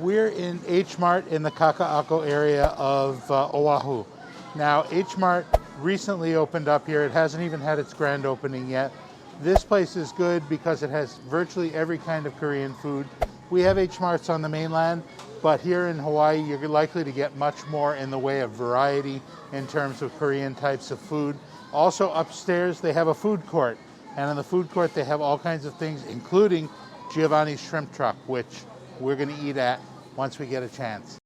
We're in H Mart in the Kakaako area of Oahu. Now, H Mart recently opened up here. It hasn't even had its grand opening yet. This place is good because it has virtually every kind of Korean food. We have H Marts on the mainland, but here in Hawaii, you're likely to get much more in the way of variety in terms of Korean types of food. Also upstairs, they have a food court. And in the food court, they have all kinds of things, including Giovanni's shrimp truck, which we're going to eat at once we get a chance.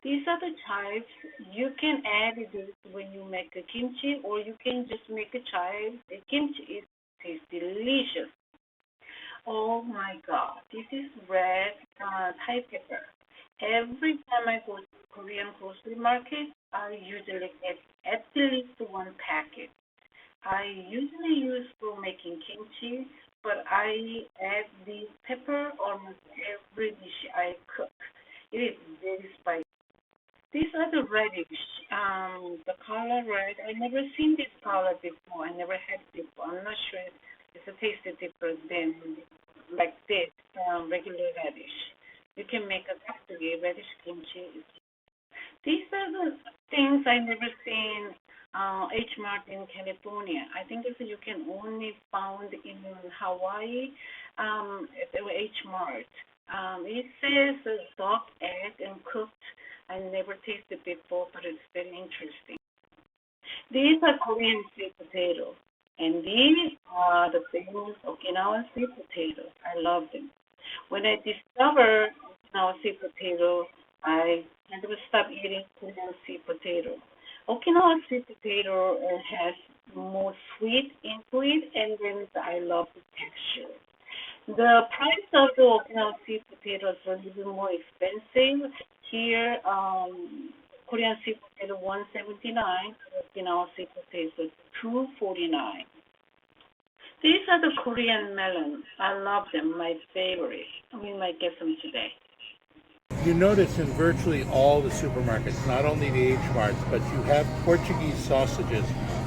These are the chives. You can add this when you make a kimchi, or you can just make a chive. The kimchi tastes delicious. Oh my God, this is red Thai pepper. Every time I go to Korean grocery market, I usually get at least one packet. I usually use for making kimchi, but I add the pepper almost every dish I cook. It is very spicy. These are the radish, the color red. I never seen this color before. I never had it before. I'm not sure it's a taste different than like this regular radish. You can make a factory radish kimchi. These are the things I never seen H Mart in California. I think this you can only found in Hawaii at the H Mart. It says soft egg and cooked. I never tasted before, but it's very interesting. These are Korean sweet potatoes, and these are the famous Okinawan sweet potatoes. I love them. When I discovered Okinawan sweet potato, I never stopped eating Korean sweet potato. Okinawan sweet potato has more sweet into it, and then I love the texture. The price of the Okinawan sweet potatoes are a little more expensive. Here, Korean sweet potato $1.79, Okinawan sweet potato $2.49. These are the Korean melons. I love them, my favorite. We might get some today. You notice in virtually all the supermarkets, not only the H Marts, but you have Portuguese sausages.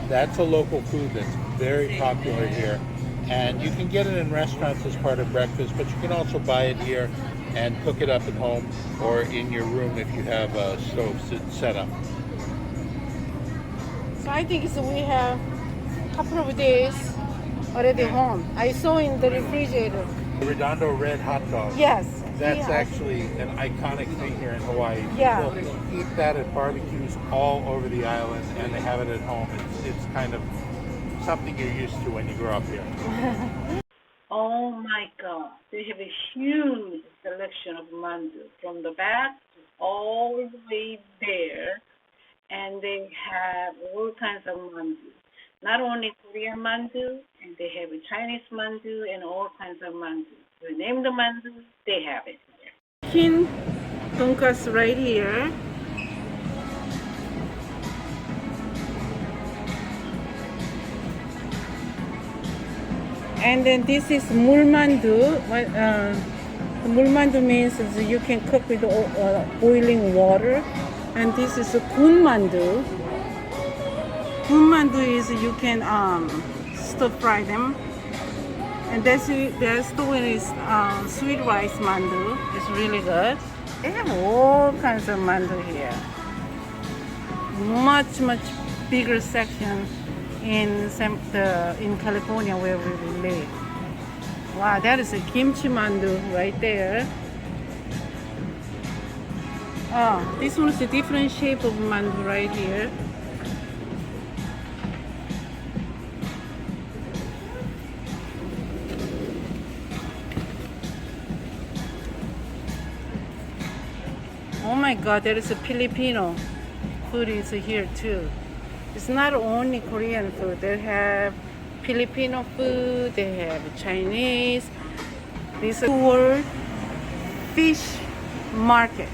That's a local food that's very popular here. And you can get it in restaurants as part of breakfast, but you can also buy it here and cook it up at home or in your room if you have a stove set up. So I think we have a couple of days already home. I saw in the refrigerator. Redondo red hot dog. Yes. That's actually an iconic thing here in Hawaii. Yeah. People eat that at barbecues all over the island, and they have it at home. It's kind of something you're used to when you grow up here. Oh my God, they have a huge selection of mandu from the back all the way there, and they have all kinds of mandu. Not only Korean mandu, and they have a Chinese mandu and all kinds of mandu. You name the mandu, they have it. Chicken donkasu right here. And then this is mulmandu. Mulmandu means is you can cook with boiling water. And this is a kunmandu. Kunmandu is you can stir fry them. And there's the one is sweet rice mandu. It's really good. They have all kinds of mandu here. Much bigger section in California where we live. Wow, that is a kimchi mandu right there. Oh, this one is a different shape of mandu right here. Oh my God, there is a Filipino food is here too. It's not only Korean food. They have Filipino food, they have Chinese. This is a fish market.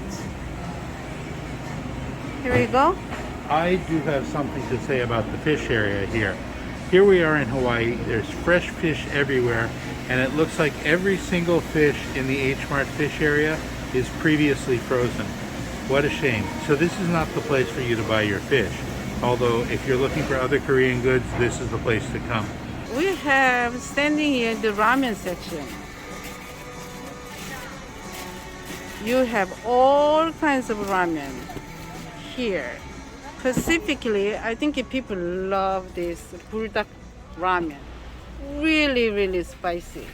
Here we go. I do have something to say about the fish area here. Here we are in Hawaii. There's fresh fish everywhere, and it looks like every single fish in the H Mart fish area is previously frozen. What a shame. So this is not the place for you to buy your fish. Although if you're looking for other Korean goods, this is the place to come. We have standing here the ramen section. you have all kinds of ramen here. Specifically, I think people love this bulldog ramen. Really, really spicy.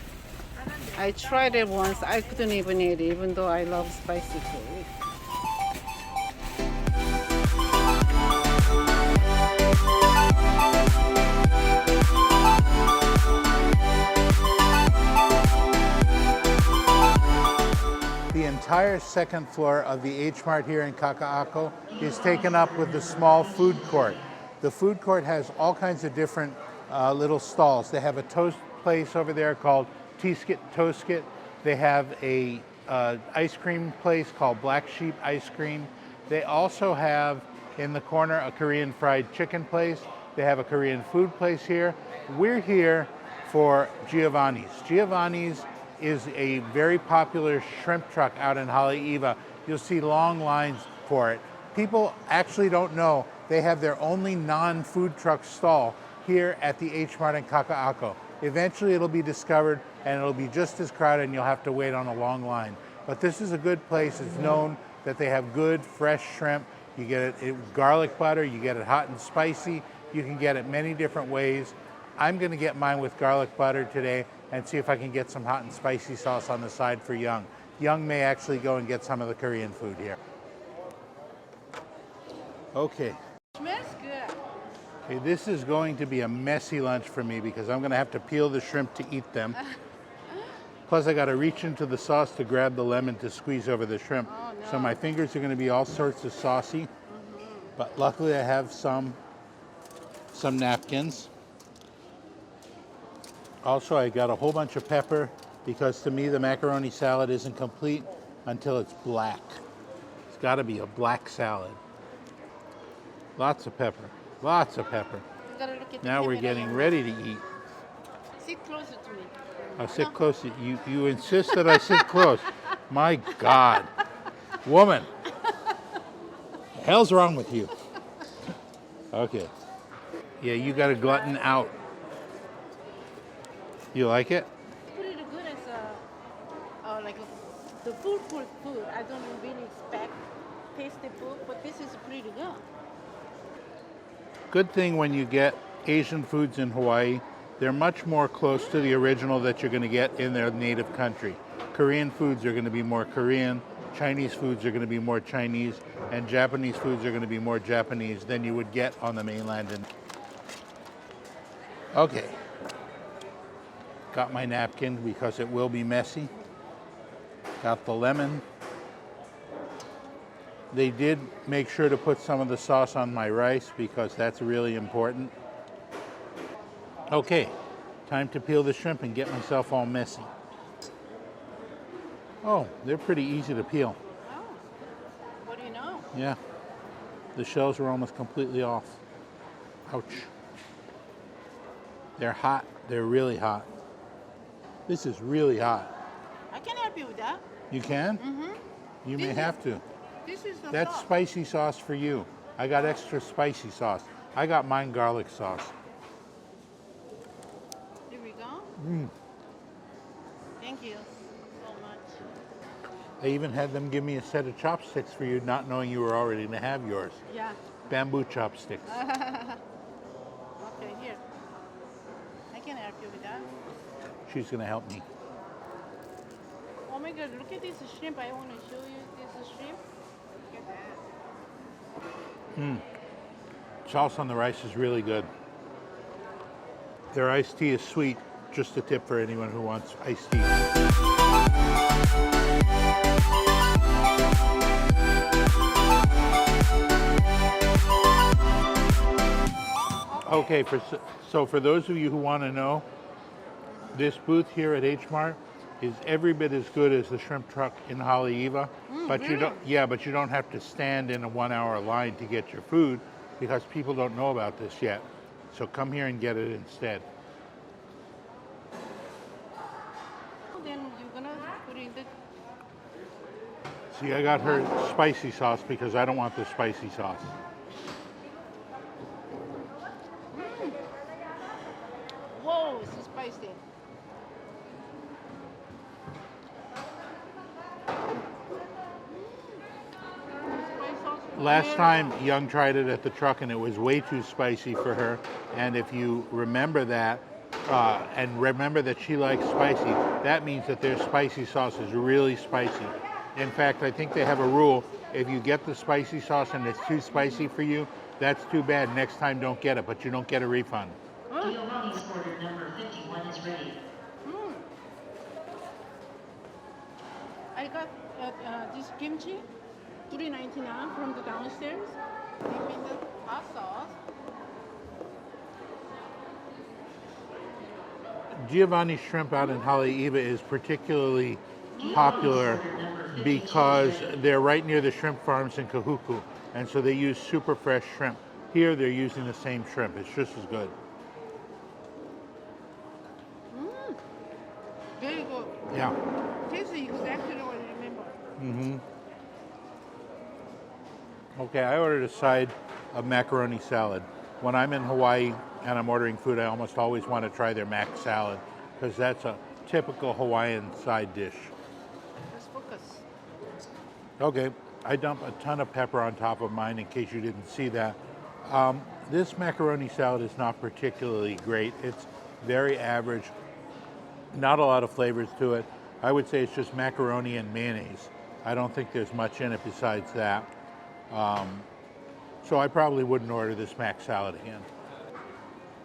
I tried it once. I couldn't even eat it, even though I love spicy food. The entire second floor of the H Mart here in Kakaako is taken up with the small food court. The food court has all kinds of different little stalls. They have a toast place over there called T-Skit Toastkit. They have a ice cream place called Black Sheep Ice Cream. They also have in the corner a Korean fried chicken place. They have a Korean food place here. We're here for Giovanni's. Giovanni's is a very popular shrimp truck out in Haleiwa. You'll see long lines for it. People actually don't know they have their only non-food truck stall here at the H Mart in Kakaako. Eventually it'll be discovered and it'll be just as crowded and you'll have to wait on a long line. But this is a good place. It's known that they have good fresh shrimp. You get it with garlic butter, you get it hot and spicy. You can get it many different ways. I'm gonna get mine with garlic butter today and see if I can get some hot and spicy sauce on the side for Young. Young may actually go and get some of the Korean food here. Okay. Smells good. Okay, this is going to be a messy lunch for me because I'm gonna have to peel the shrimp to eat them. Plus I gotta reach into the sauce to grab the lemon to squeeze over the shrimp. Oh, no. So my fingers are gonna be all sorts of saucy. But luckily I have some napkins. Also, I got a whole bunch of pepper because to me the macaroni salad isn't complete until it's black. It's got to be a black salad. Lots of pepper, lots of pepper. You gotta look at the Now we're camera. getting ready to eat. Sit closer to me. I'll sit close. You insist that I sit close. My God. Woman. The hell's wrong with you? Okay. Yeah, you got a glutton out. You like it? Pretty good as the food. I don't really expect tasty food, but this is pretty good. Good thing when you get Asian foods in Hawaii, they're much more close to the original that you're going to get in their native country. Korean foods are going to be more Korean, Chinese foods are going to be more Chinese, and Japanese foods are going to be more Japanese than you would get on the mainland. Okay. Got my napkin because it will be messy. Got the lemon. They did make sure to put some of the sauce on my rice because that's really important. Okay, time to peel the shrimp and get myself all messy. Oh, they're pretty easy to peel. Oh, what do you know? Yeah, the shells are almost completely off. Ouch. They're hot, they're really hot. This is really hot. I can help you with that. You can? Mm-hmm. You may have to. This is the That's sauce. spicy sauce for you. I got extra spicy sauce. I got mine garlic sauce. Here we go. Thank you so much. I even had them give me a set of chopsticks for you, not knowing you were already going to have yours. Yeah. Bamboo chopsticks. Okay, here. I can help you with that. She's going to help me. Oh my God, look at this shrimp. I want to show you this shrimp. Look at that. Sauce on the rice is really good. Their iced tea is sweet. Just a tip for anyone who wants iced tea. Okay, so for those of you who want to know, this booth here at H Mart is every bit as good as the shrimp truck in Haleiwa, but really? but you don't have to stand in a 1 hour line to get your food because people don't know about this yet. So come here and get it instead. Then you're gonna put in the. See, I got her spicy sauce because I don't want the spicy sauce. Whoa, it's spicy. Last time Young tried it at the truck and it was way too spicy for her. And if you remember that, and remember that she likes spicy, that means that their spicy sauce is really spicy. In fact, I think they have a rule, if you get the spicy sauce and it's too spicy for you, that's too bad. Next time don't get it, but you don't get a refund. Giovanni's order number 51 is ready. I got this kimchi, $3.99 from the downstairs. Give me the hot sauce. Giovanni shrimp out in Haleiwa is particularly popular because they're right near the shrimp farms in Kakaako, and so they use super fresh shrimp. Here they're using the same shrimp. It's just as good. Very good. Yeah. Tastes exactly what I remember. Okay, I ordered a side of macaroni salad. When I'm in Hawaii and I'm ordering food, I almost always want to try their mac salad because that's a typical Hawaiian side dish. Let's focus. Okay, I dump a ton of pepper on top of mine in case you didn't see that. This macaroni salad is not particularly great. It's very average, not a lot of flavors to it. I would say it's just macaroni and mayonnaise. I don't think there's much in it besides that. So I probably wouldn't order this mac salad again.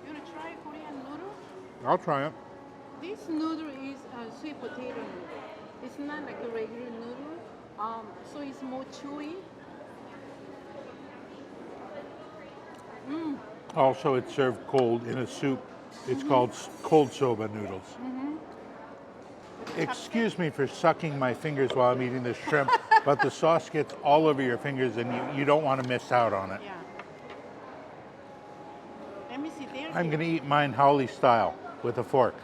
You want to try Korean noodle? I'll try it. This noodle is a sweet potato noodle. It's not like a regular noodle, so it's more chewy. Also, it's served cold in a soup. It's called cold soba noodles. Excuse me for sucking my fingers while I'm eating this shrimp, but the sauce gets all over your fingers and you don't want to miss out on it. Yeah. Let me see. There's I'm going to eat mine Howley style with a fork.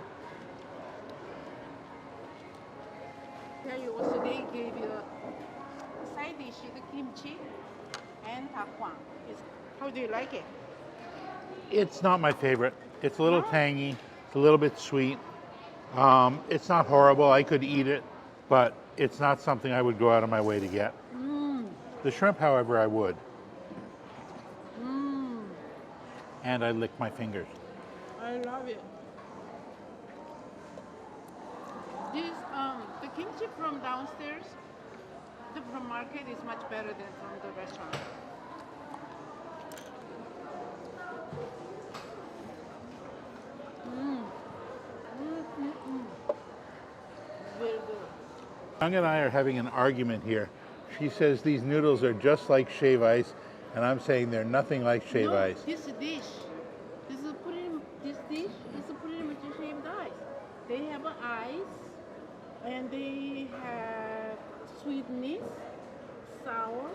Tell you also they gave you a side dish, the kimchi and takwang. How do you like it? It's not my favorite. It's a little tangy. It's a little bit sweet. It's not horrible. I could eat it, but it's not something I would go out of my way to get. The shrimp, however, I would. And I lick my fingers. I love it. This the kimchi from downstairs, from market is much better than from the restaurant. Very good. Young and I are having an argument here. She says these noodles are just like shave ice, and I'm saying they're nothing like shave ice. This dish, this dish is pretty much shaved ice. They have ice, and they have sweetness, sour.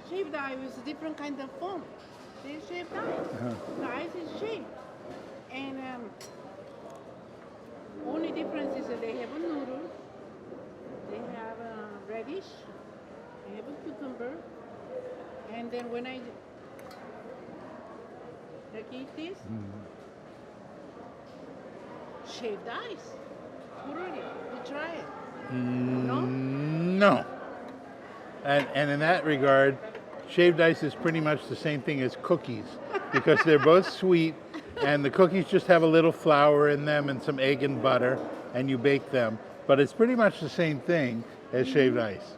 Shaved ice is a different kind of foam. They shaved ice. The ice is shaved, and only difference is that they have a noodle, they have a radish, they have a cucumber, and then when I eat this, shaved ice. Totally. You try it. No? No. And in that regard, shaved ice is pretty much the same thing as cookies because they're both sweet and the cookies just have a little flour in them and some egg and butter and you bake them. But it's pretty much the same thing as shaved ice.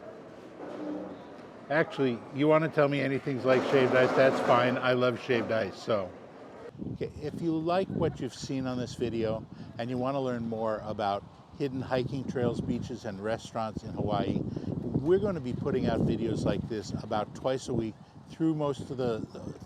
Actually, you want to tell me anything's like shaved ice, that's fine. I love shaved ice, so. Okay, if you like what you've seen on this video and you want to learn more about hidden hiking trails, beaches, and restaurants in Hawaii, we're going to be putting out videos like this about twice a week through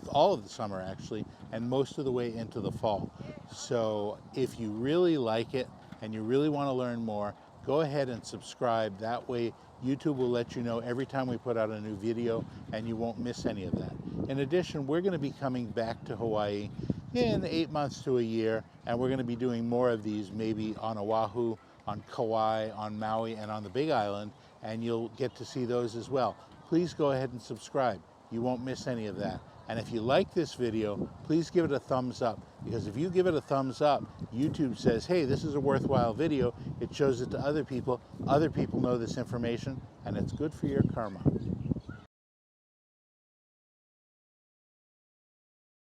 all of the summer actually, and most of the way into the fall. So if you really like it and you really want to learn more, go ahead and subscribe. That way YouTube will let you know every time we put out a new video and you won't miss any of that. In addition, we're going to be coming back to Hawaii in 8 months to a year, and we're going to be doing more of these, maybe on Oahu, on Kauai, on Maui, and on the Big Island, and you'll get to see those as well. Please go ahead and subscribe. You won't miss any of that. And if you like this video, please give it a thumbs up, because if you give it a thumbs up, YouTube says, hey, this is a worthwhile video. It shows it to other people. Other people know this information, and it's good for your karma.